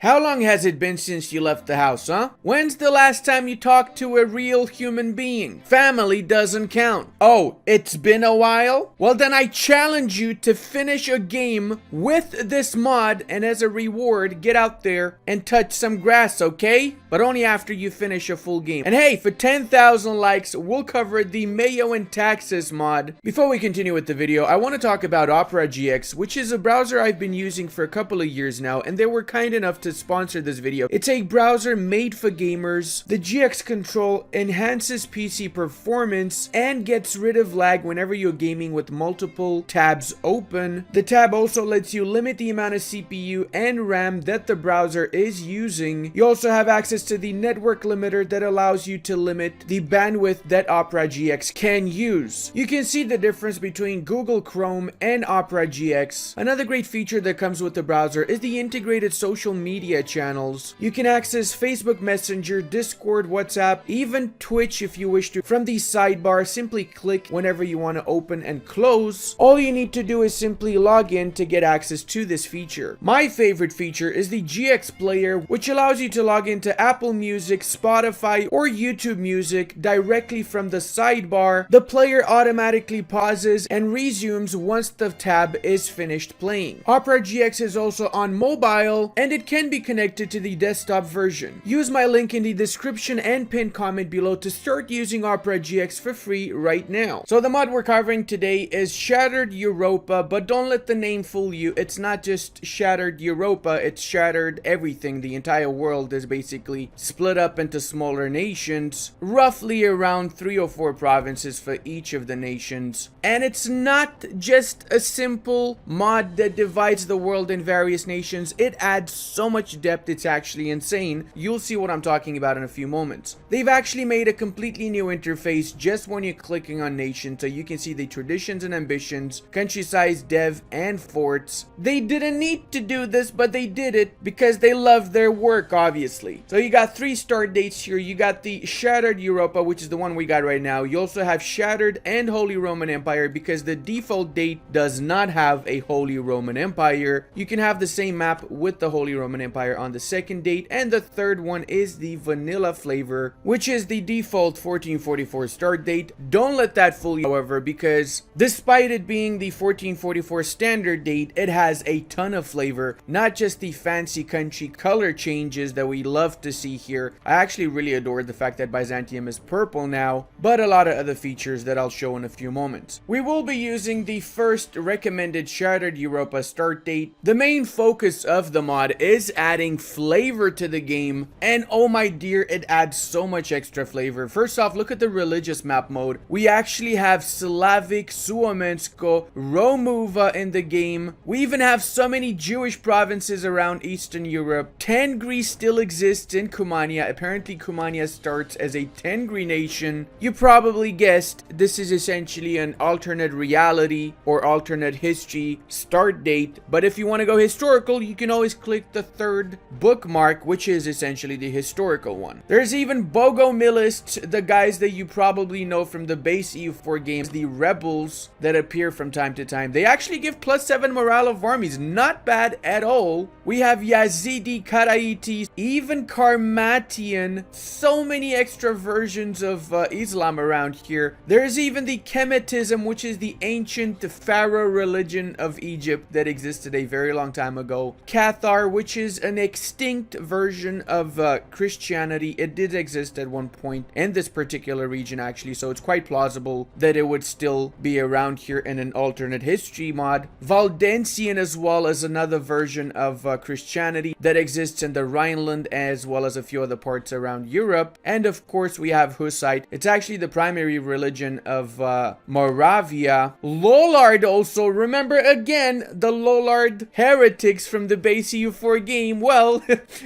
How long has it been since you left the house, huh? When's the last time you talked to a real human being? Family doesn't count. Oh, it's been a while? Well, then I challenge you to finish a game with this mod, and as a reward, get out there and touch some grass, okay? But only after you finish a full game. And hey, for 10,000 likes, we'll cover the Mayo and Taxes mod. Before we continue with the video, I want to talk about Opera GX, which is a browser I've been using for a couple of years now, and they were kind enough to sponsor this video. It's a browser made for gamers. The GX control enhances PC performance and gets rid of lag whenever you're gaming with multiple tabs open. The tab also lets you limit the amount of CPU and RAM that the browser is using. You also have access to the network limiter that allows you to limit the bandwidth that Opera GX can use. You can see the difference between Google Chrome and Opera GX. Another great feature that comes with the browser is the integrated social media channels. You can access Facebook Messenger, Discord, WhatsApp, even Twitch if you wish to. From the sidebar, simply click whenever you want to open and close. All you need to do is simply log in to get access to this feature. My favorite feature is the GX player, which allows you to log into Apple Music, Spotify, or YouTube Music directly from the sidebar. The player automatically pauses and resumes once the tab is finished playing. Opera GX is also on mobile, and it can be connected to the desktop version. Use my link in the description and pinned comment below to start using Opera GX for free right now. So the mod we're covering today is Shattered Europa, but don't let the name fool you. It's not just Shattered Europa, it's Shattered everything. The entire world is basically split up into smaller nations, roughly around 3 or 4 provinces for each of the nations. And it's not just a simple mod that divides the world in various nations. It adds so much depth, it's actually insane. You'll see what I'm talking about in a few moments. They've actually made a completely new interface just when you're clicking on nation, so you can see the traditions and ambitions, country size, dev, and forts. They didn't need to do this, but they did it because they love their work, obviously. So you got 3 start dates here. You got the Shattered Europa, which is the one we got right now. You also have Shattered and Holy Roman Empire, because the default date does not have a Holy Roman Empire. You can have the same map with the Holy Roman Empire on the second date, and the third one is the vanilla flavor, which is the default 1444 start date. Don't let that fool you, however, because despite it being the 1444 standard date, it has a ton of flavor, not just the fancy country color changes that we love to see here. I actually really adore the fact that Byzantium is purple now, but a lot of other features that I'll show in a few moments. We will be using the first recommended Shattered Europa start date. The main focus of the mod is adding flavor to the game, and oh my dear, it adds so much extra flavor. First off, look at the religious map mode. We actually have Slavic, Suomensko, Romuva in the game. We even have so many Jewish provinces around Eastern Europe. Tengri still exists in Cumania. Apparently Cumania starts as a Tengri nation. You probably guessed, this is essentially an alternate reality or alternate history start date, but if you want to go historical, you can always click the third bookmark, which is essentially the historical one. There's even Bogomilist, the guys that you probably know from the base EU4 games, the rebels that appear from time to time. They actually give +7 morale of armies, not bad at all. We have Yazidi, Karaiti, even Karmatian, so many extra versions of Islam around here. There's even the Kemetism, which is the ancient pharaoh religion of Egypt that existed a very long time ago. Cathar, which is an extinct version of Christianity. It did exist at one point in this particular region, actually, so it's quite plausible that it would still be around here in an alternate history mod. Valdensian as well as another version of Christianity that exists in the Rhineland as well as a few other parts around Europe. And of course we have Hussite. It's actually the primary religion of Moravia. Lollard also, remember again the Lollard heretics from the base EU4 game. Well,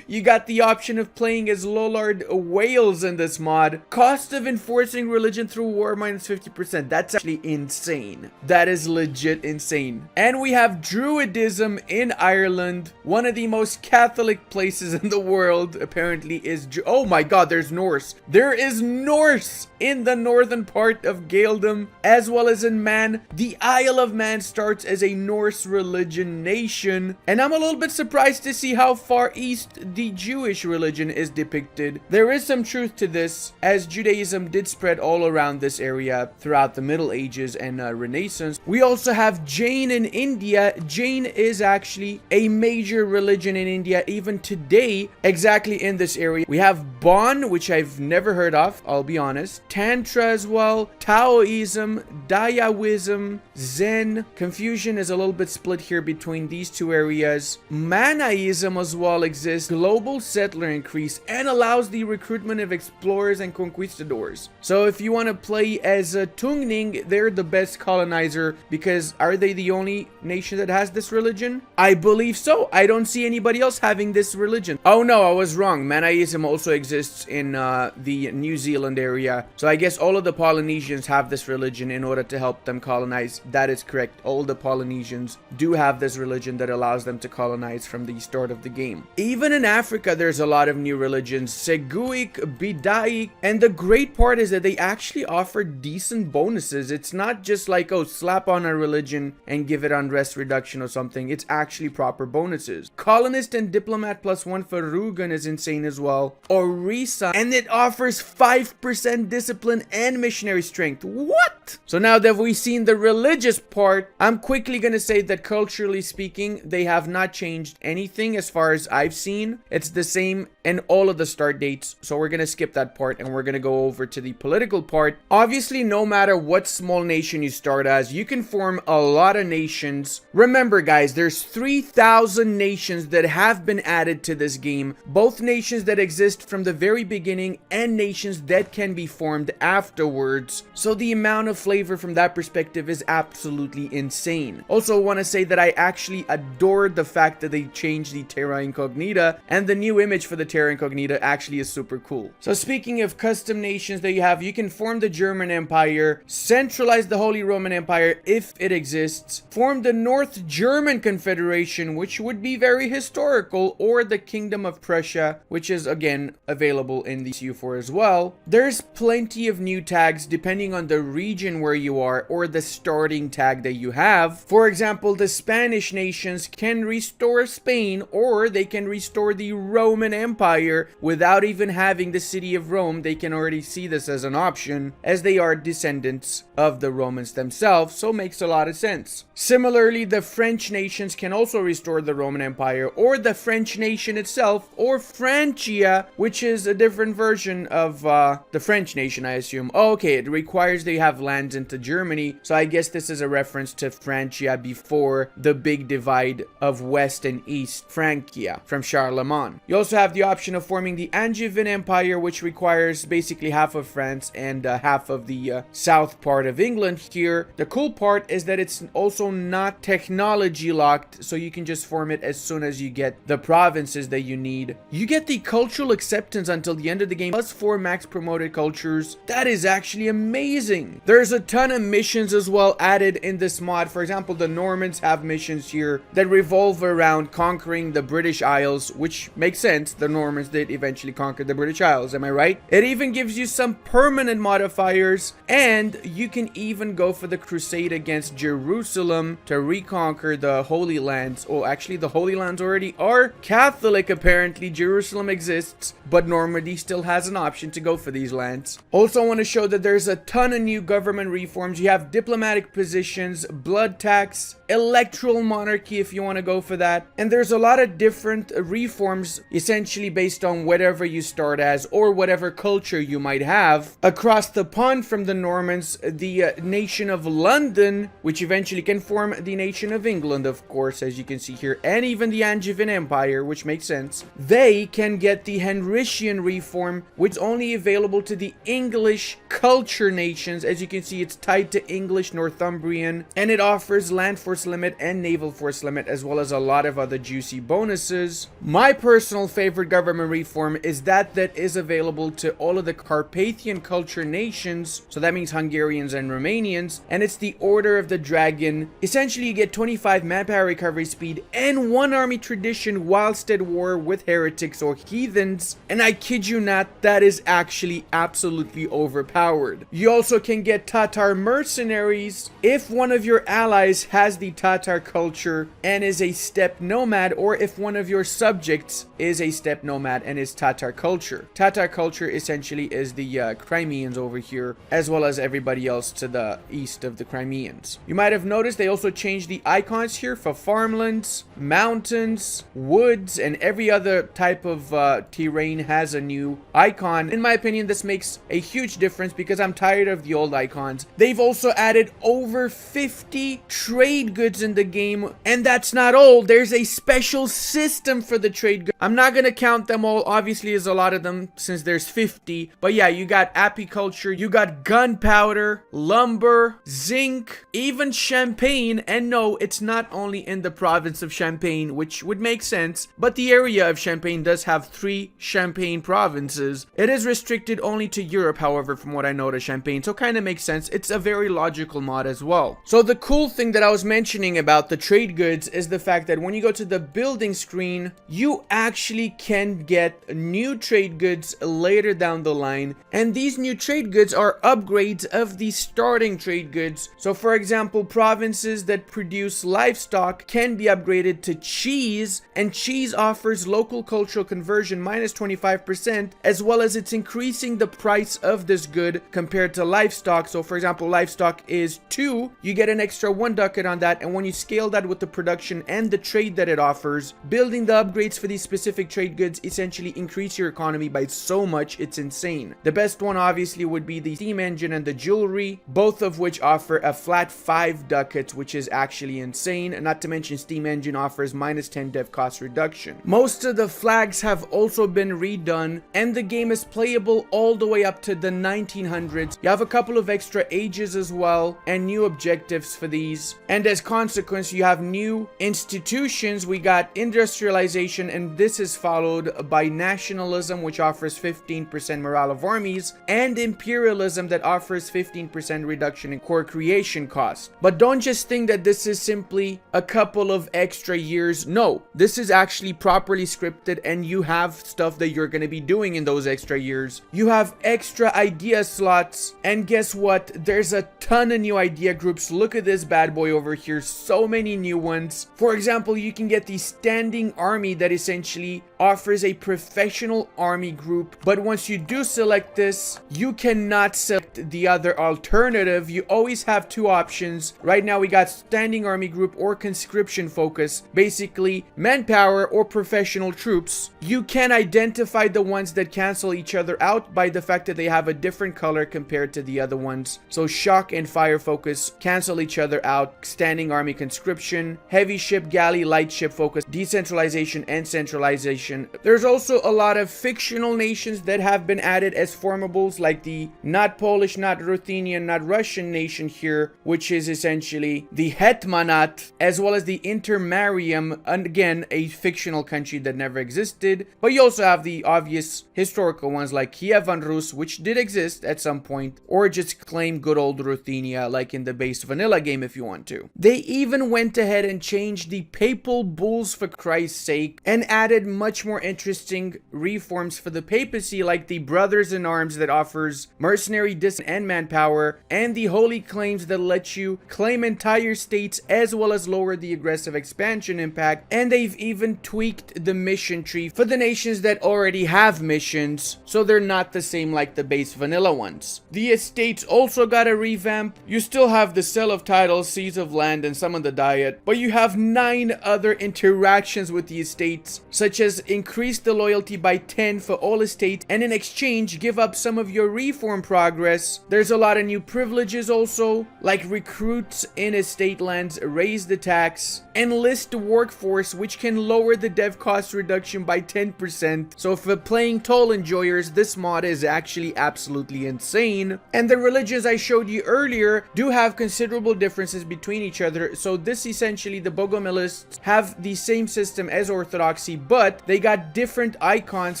you got the option of playing as Lollard Wales in this mod. Cost of enforcing religion through war -50%. That's actually insane. That is legit insane. And we have Druidism in Ireland. One of the most Catholic places in the world apparently is oh my god, there's Norse. There is Norse in the northern part of Gaeldom, as well as in Man. The Isle of Man starts as a Norse religion nation, and I'm a little bit surprised to see how how far east the Jewish religion is depicted. There is some truth to this, as Judaism did spread all around this area throughout the Middle Ages and Renaissance. We also have Jain in India. Jain is actually a major religion in India even today, exactly in this area. We have Bon, which I've never heard of, I'll be honest. Tantra as well, Taoism, Daoism, Zen. Confucian is a little bit split here between these two areas. Manaism as well exists. Global settler increase and allows the recruitment of explorers and conquistadors. So if you want to play as a Tungning, they're the best colonizer, because are they the only nation that has this religion? I believe so. I don't see anybody else having this religion. Oh no, I was wrong. Manaism also exists in the New Zealand area. So I guess all of the Polynesians have this religion in order to help them colonize. That is correct. All the Polynesians do have this religion that allows them to colonize from the start of the game. Even in Africa, there's a lot of new religions. Seguic, Bidaic, and the great part is that they actually offer decent bonuses. It's not just like, oh, slap on a religion and give it unrest reduction or something. It's actually proper bonuses. Colonist and diplomat +1 for Rugen is insane as well. Orisa, and it offers 5% discipline and missionary strength. What? So now that we've seen the religious part, I'm quickly gonna say that culturally speaking, they have not changed anything as far as I've seen. It's the same in all of the start dates, so we're gonna skip that part and we're gonna go over to the political part. Obviously, no matter what small nation you start as, you can form a lot of nations. Remember guys, there's 3,000 nations that have been added to this game, both nations that exist from the very beginning and nations that can be formed afterwards. So the amount of flavor from that perspective is absolutely insane. Also want to say that I actually adored the fact that they changed the Terra Incognita, and the new image for the Terra Incognita actually is super cool. So speaking of custom nations that you can form the German Empire, centralize the Holy Roman Empire if it exists, form the North German Confederation, which would be very historical, or the Kingdom of Prussia, which is again available in the EU4 as well. There's plenty of new tags depending on the region where you are or the starting tag that you have. For example, the Spanish nations can restore Spain, or they can restore the Roman Empire without even having the city of Rome. They can already see this as an option, as they are descendants of the Romans themselves, so makes a lot of sense. Similarly, the French nations can also restore the Roman Empire, or the French nation itself, or Francia, which is a different version of the French nation, I assume. Oh, okay, it requires they have lands into Germany, so I guess this is a reference to Francia before the big divide of West and East Francia from Charlemagne. You also have the option of forming the Angevin Empire, which requires basically half of France and half of the south part of England here. The cool part is that it's also not technology locked, so you can just form it as soon as you get the provinces that you need. You get the cultural acceptance until the end of the game, +4 max promoted cultures. That is actually amazing. There's a ton of missions as well added in this mod. For example, the Normans have missions here that revolve around conquering the British Isles, which makes sense. The Normans did eventually conquer the British Isles, am I right? It even gives you some permanent modifiers, and you can even go for the crusade against Jerusalem to reconquer the Holy Lands. Oh, actually the Holy Lands already are Catholic apparently. Jerusalem exists, but Normandy still has an option to go for these lands. Also, I want to show that there's a ton of new government reforms. You have diplomatic positions, blood tax, electoral monarchy if you want to go for that, and there's a lot of different reforms essentially based on whatever you start as or whatever culture you might have. Across the pond from the Normans, the nation of London, which eventually can form the nation of England, of course, as you can see here, and even the Angevin Empire, which makes sense. They can get the Henrician reform, which is only available to the English culture nations. As you can see, it's tied to English Northumbrian, and it offers land force limit and naval force limit, as well as a lot of other juicy bonuses. My personal favorite government reform is that is available to all of the Carpathian culture nations, so that means Hungarians and Romanians, and it's the Order of the Dragon. Essentially, you get 25 manpower recovery speed and 1 army tradition whilst at war with heretics or heathens, and I kid you not, that is actually absolutely overpowered. You also can get Tatar mercenaries if one of your allies has the Tatar culture and is a steppe nomad, or if if one of your subjects is a steppe nomad and is Tatar culture. Tatar culture essentially is the Crimeans over here, as well as everybody else to the east of the Crimeans. You might have noticed they also changed the icons here for farmlands, mountains, woods, and every other type of terrain has a new icon. In my opinion, this makes a huge difference because I'm tired of the old icons. They've also added over 50 trade goods in the game, and that's not all. There's a special system for the trade goods. I'm not gonna count them all, obviously there's a lot of them since there's 50, but yeah, you got apiculture, you got gunpowder, lumber, zinc, even champagne. And no, it's not only in the province of Champagne, which would make sense, but the area of Champagne does have 3 Champagne provinces. It is restricted only to Europe, however, from what I know, to Champagne, so kind of makes sense. It's a very logical mod as well. So the cool thing that I was mentioning about the trade goods is the fact that when you go to the building screen, you actually can get new trade goods later down the line, and these new trade goods are upgrades of the starting trade goods. So for example, provinces that produce livestock can be upgraded to cheese, and cheese offers local cultural conversion minus 25%, as well as it's increasing the price of this good compared to livestock. So for example, livestock is 2, you get an extra 1 ducat on that, and when you scale that with the production and the trade that it offers, building the upgrades for these specific trade goods essentially increase your economy by so much, it's insane. The best one obviously would be the steam engine and the jewelry, both of which offer a flat 5 ducats, which is actually insane. Not to mention steam engine offers minus 10 dev cost reduction. Most of the flags have also been redone, and the game is playable all the way up to the 1900s. You have a couple of extra ages as well, and new objectives for these, and as consequence you have new institutions. We got industrialization, and this is followed by nationalism, which offers 15% morale of armies, and imperialism that offers 15% reduction in core creation cost. But don't just think that this is simply a couple of extra years. No, this is actually properly scripted, and you have stuff that you're going to be doing in those extra years. You have extra idea slots, and guess what? There's a ton of new idea groups. Look at this bad boy over here, so many new ones. For example, you can get the standing army that essentially offers a professional army group, but once you do select this, you cannot select the other alternative. You always have 2 options. Right now we got standing army group or conscription focus, basically manpower or professional troops. You can identify the ones that cancel each other out by the fact that they have a different color compared to the other ones. So shock and fire focus cancel each other out. Standing army conscription, heavy ship galley light ship focus, decentralization and centralization. There's also a lot of fictional nations that have been added as formables, like the not Polish, not Ruthenian, not Russian nation here, which is essentially the Hetmanat, as well as the Intermarium, and again a fictional country that never existed. But you also have the obvious historical ones like Kiev and Rus, which did exist at some point, or just claim good old Ruthenia like in the base vanilla game if you want to. They even went ahead and changed the papal bulls, for Christ's sake, and added much more interesting reforms for the papacy, like the Brothers in Arms that offers mercenary discipline and manpower, and the holy claims that let you claim entire states as well as lower the aggressive expansion impact. And they've even tweaked the mission tree for the nations that already have missions, so they're not the same like the base vanilla ones. The estates also got a revamp. You still have the sale of titles, seize of land, and some of the diet, but you have 9 other interactions with the estates, such as increase the loyalty by 10 for all estates, and in exchange give up some of your reform progress. There's a lot of new privileges also, like recruits in estate lands, raise the tax, enlist the workforce, which can lower the dev cost reduction by 10%. So for playing toll enjoyers, this mod is actually absolutely insane. And the religions I showed you earlier do have considerable differences between each other. So this essentially, the Bogomilists have the same system as Orthodoxy, but they They got different icons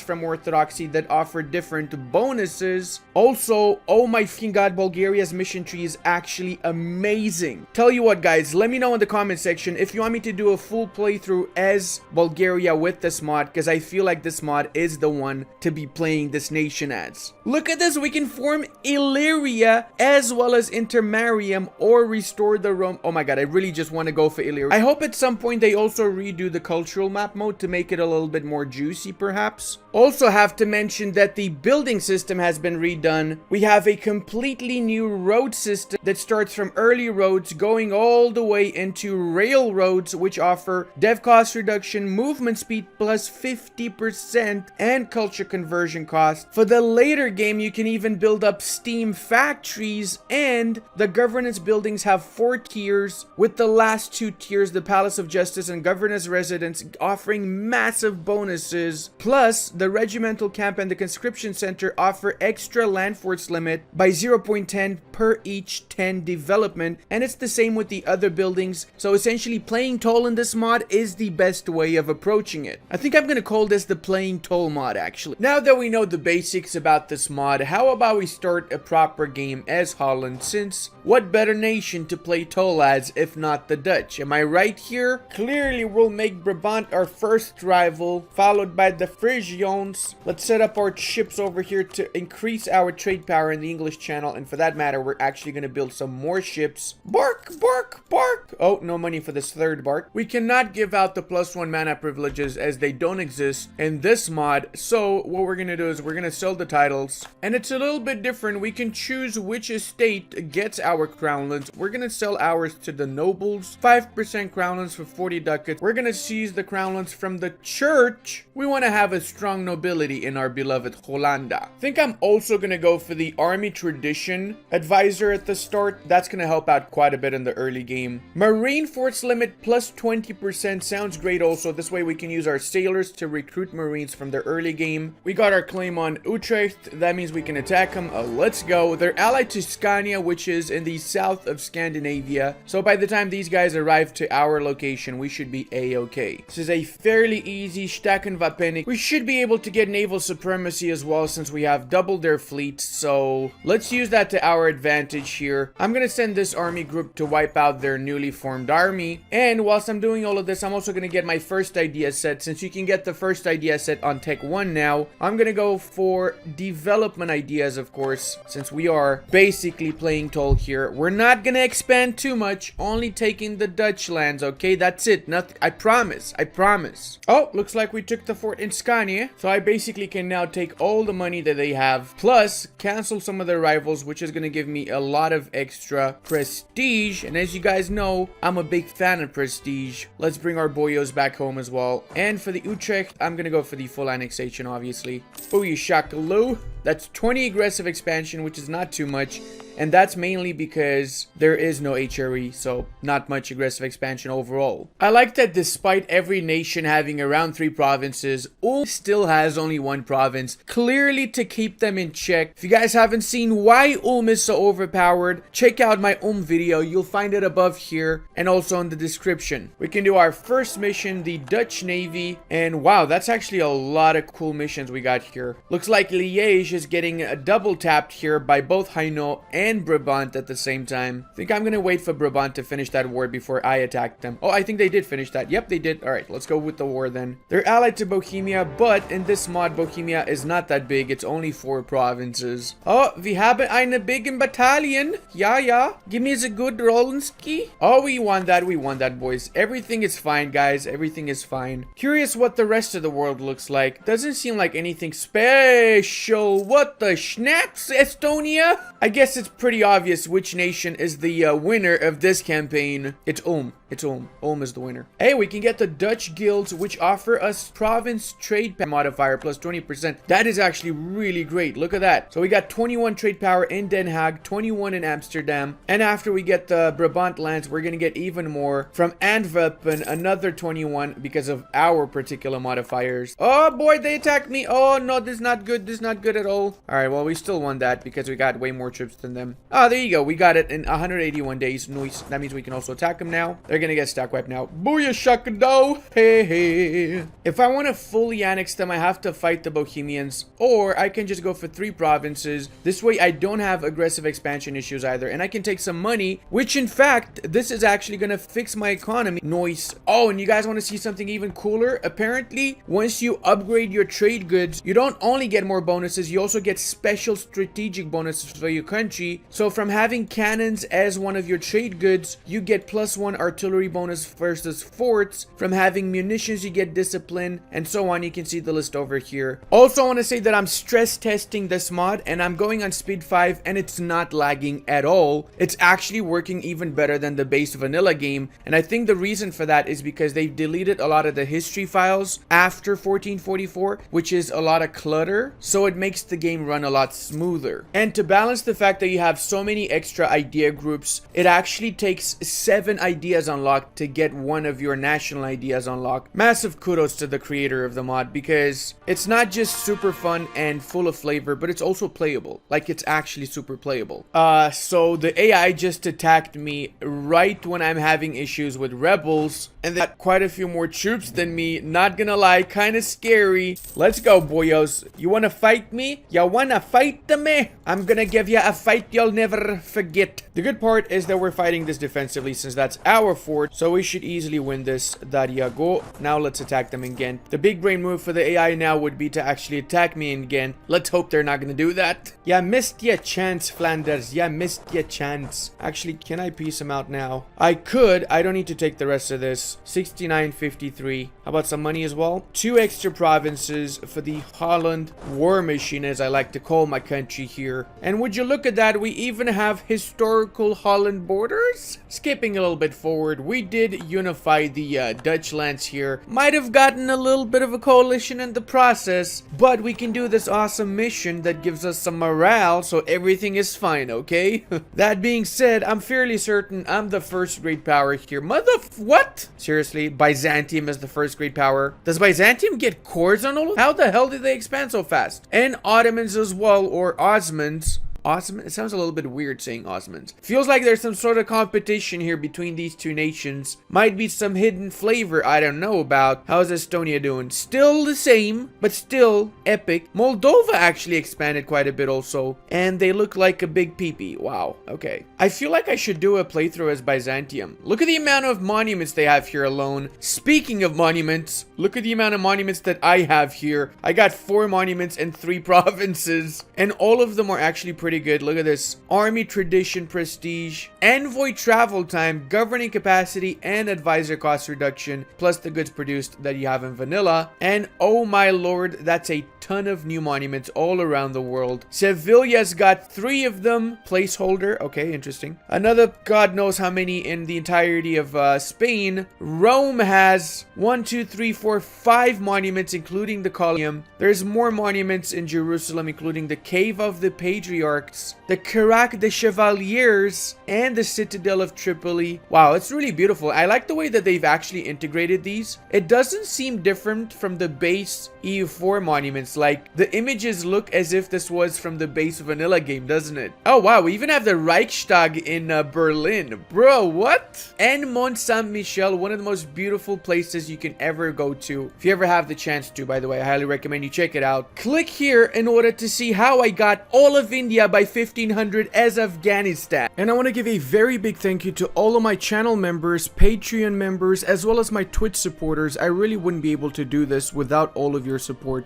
from Orthodoxy that offer different bonuses. Also, oh my fucking god, Bulgaria's mission tree is actually amazing. Tell you what, guys, let me know in the comment section if you want me to do a full playthrough as Bulgaria with this mod, because I feel like this mod is the one to be playing this nation as. Look at this, we can form Illyria as well as Intermarium or restore the Rome. Oh my god, I really just want to go for Illyria. I hope at some point they also redo the cultural map mode to make it a little bit more juicy, perhaps. Also have to mention that the building system has been redone. We have a completely new road system that starts from early roads going all the way into railroads, which offer dev cost reduction, movement speed plus 50%, and culture conversion cost. For the later game, you can even build up steam factories, and the governance buildings have 4 tiers, with the last 2 tiers, the Palace of Justice and Governance Residence, offering massive bonuses. Plus, the Regimental Camp and the Conscription Center offer extra land force limit by 0.10 per each 10 development, and it's the same with the other buildings. So essentially, playing toll in this mod is the best way of approaching it. I think I'm gonna call this the playing toll mod, actually. Now that we know the basics about this mod, how about we start a proper game as Holland, since what better nation to play toll as if not the Dutch? Am I right here? Clearly, we'll make Brabant our first rival, followed by the Frisians. Let's set up our ships over here to increase our trade power in the English Channel, and for that matter, we're actually going to build some more ships. Bark, bark, bark! Oh, no money for this third bark. We cannot give out the +1 mana privileges as they don't exist in this mod, so what we're going to do is we're going to sell the titles, and it's a little bit different. We can choose which estate gets our crownlands. We're going to sell ours to the nobles, 5% crownlands for 40 ducats. We're going to seize the crownlands from the church. We want to have a strong nobility in our beloved Hollanda. I think I'm also going to go for the army tradition advisor at the start. That's going to help out quite a bit in the early game. Marine force limit plus 20% sounds great also. This way we can use our sailors to recruit marines from the early game. We got our claim on Utrecht. That means we can attack them. Let's go. They're allied to Scania, which is in the south of Scandinavia. So by the time these guys arrive to our location, we should be a-okay. This is a fairly easy Stacken Vapenik. We should be able to get naval supremacy as well, since we have doubled their fleets. So let's use that to our advantage here. I'm gonna send this army group to wipe out their newly formed army. And whilst I'm doing all of this, I'm also gonna get my first idea set. Since you can get the first idea set on Tech 1 now, I'm gonna go for development ideas, of course, since we are basically playing toll here. We're not gonna expand too much, only taking the Dutch lands, okay? That's it. Nothing. I promise. I promise. Oh, looks like we took the fort in Scania. So I basically can now take all the money that they have, plus cancel some of their rivals, which is gonna give me a lot of extra prestige. And as you guys know, I'm a big fan of prestige. Let's bring our boyos back home as well. And for the Utrecht, I'm gonna go for the full annexation, obviously. Booyah shakaloo. That's 20 aggressive expansion, which is not too much. And that's mainly because there is no HRE, so not much aggressive expansion overall. I like that despite every nation having around 3 provinces, Ulm still has only 1 province, clearly to keep them in check. If you guys haven't seen why Ulm is so overpowered, check out my Ulm video. You'll find it above here and also in the description. We can do our first mission, the Dutch Navy, and wow, that's actually a lot of cool missions we got here. Looks like Liège is getting double tapped here by both Hainaut and Brabant at the same time. I think I'm gonna wait for Brabant to finish that war before I attack them. Oh, I think they did finish that. Yep, they did. Alright, let's go with the war then. They're allied to Bohemia, but in this mod, Bohemia is not that big. It's only 4 provinces. Oh, we haben eine biggen Battalion. Ja, ja. Give me a good Rolenski. Oh, we won that, boys. Everything is fine, guys. Everything is fine. Curious what the rest of the world looks like. Doesn't seem like anything special. What the schnapps, Estonia? I guess it's pretty obvious which nation is the winner of this campaign. It's Ulm. It's Ulm. Ulm is the winner. Hey, we can get the Dutch guilds, which offer us province trade modifier plus 20%. That is actually really great. Look at that. So we got 21 trade power in Den Haag, 21 in Amsterdam. And after we get the Brabant lands, we're going to get even more from Antwerpen, another 21 because of our particular modifiers. Oh boy, they attacked me. Oh no, this is not good. This is not good at all. All right, well, we still won that because we got way more troops than them. them. Oh, there you go. We got it in 181 days. Nice. That means we can also attack them now. They're gonna get stack wiped now. Booyah shakado. Hey, hey. If I want to fully annex them, I have to fight the Bohemians, or I can just go for 3 provinces. This way I don't have aggressive expansion issues either, and I can take some money, which in fact, this is actually gonna fix my economy. Nice. Oh, and you guys want to see something even cooler? Apparently, once you upgrade your trade goods, you don't only get more bonuses, you also get special strategic bonuses for your country. So from having cannons as one of your trade goods, you get +1 artillery bonus versus forts. From having munitions, you get discipline, and so on. You can see the list over here. Also, I want to say that I'm stress testing this mod, and I'm going on speed 5, and it's not lagging at all. It's actually working even better than the base vanilla game, and I think the reason for that is because they've deleted a lot of the history files after 1444, which is a lot of clutter, so it makes the game run a lot smoother. And to balance the fact that you have so many extra idea groups, it actually takes 7 ideas unlocked to get one of your national ideas unlocked. Massive kudos to the creator of the mod, because it's not just super fun and full of flavor, but it's also playable. Like, it's actually super playable. So the AI just attacked me right when I'm having issues with rebels, and they got quite a few more troops than me. Not gonna lie, kind of scary. Let's go, boyos. You wanna fight me? You wanna fight me? I'm gonna give you a fight you'll never forget. The good part is that we're fighting this defensively, since that's our fort, so we should easily win this. There you go. Now let's attack them again. The big brain move for the AI now would be to actually attack me again. Let's hope they're not gonna do that. You missed your chance, Flanders. You missed your chance. Actually, can I piece them out now? I could. I don't need to take the rest of this. 69.53. How about some money as well? 2 extra provinces for the Holland war machine, as I like to call my country here. And would you look at that, we even have historical Holland borders? Skipping a little bit forward, we did unify the Dutch lands here. Might have gotten a little bit of a coalition in the process, but we can do this awesome mission that gives us some morale, so everything is fine, okay? That being said, I'm fairly certain I'm the first great power here. What? Seriously, Byzantium is the first great power. Does Byzantium get cores on all of them? How the hell did they expand so fast? And Ottomans as well, or Osmans. Osman? It sounds a little bit weird saying Osmans. Feels like there's some sort of competition here between these two nations. Might be some hidden flavor I don't know about. How's Estonia doing? Still the same, but still epic. Moldova actually expanded quite a bit also. And they look like a big peepee. Wow. Okay. I feel like I should do a playthrough as Byzantium. Look at the amount of monuments they have here alone. Speaking of monuments, look at the amount of monuments that I have here. I got 4 monuments and 3 provinces. And all of them are actually pretty good. Look at this. Army tradition prestige, envoy travel time, governing capacity, and advisor cost reduction, plus the goods produced that you have in vanilla. And oh my lord, that's a ton of new monuments all around the world. Sevilla's got 3 of them. Placeholder. Okay, interesting. Another god knows how many in the entirety of Spain. Rome has 1, 2, 3, 4, 5 monuments, including the Colosseum. There's more monuments in Jerusalem, including the Cave of the Patriarchs, the Carac des Chevaliers, and the Citadel of Tripoli. Wow, it's really beautiful. I like the way that they've actually integrated these. It doesn't seem different from the base EU4 monuments. Like, the images look as if this was from the base vanilla game, doesn't it? Oh wow, we even have the Reichstag in Berlin. Bro, what? And Mont Saint-Michel, one of the most beautiful places you can ever go to. If you ever have the chance to, by the way, I highly recommend you check it out. Click here in order to see how I got all of India by 1500 as Afghanistan. And I want to give a very big thank you to all of my channel members, Patreon members, as well as my Twitch supporters. I really wouldn't be able to do this without all of your support.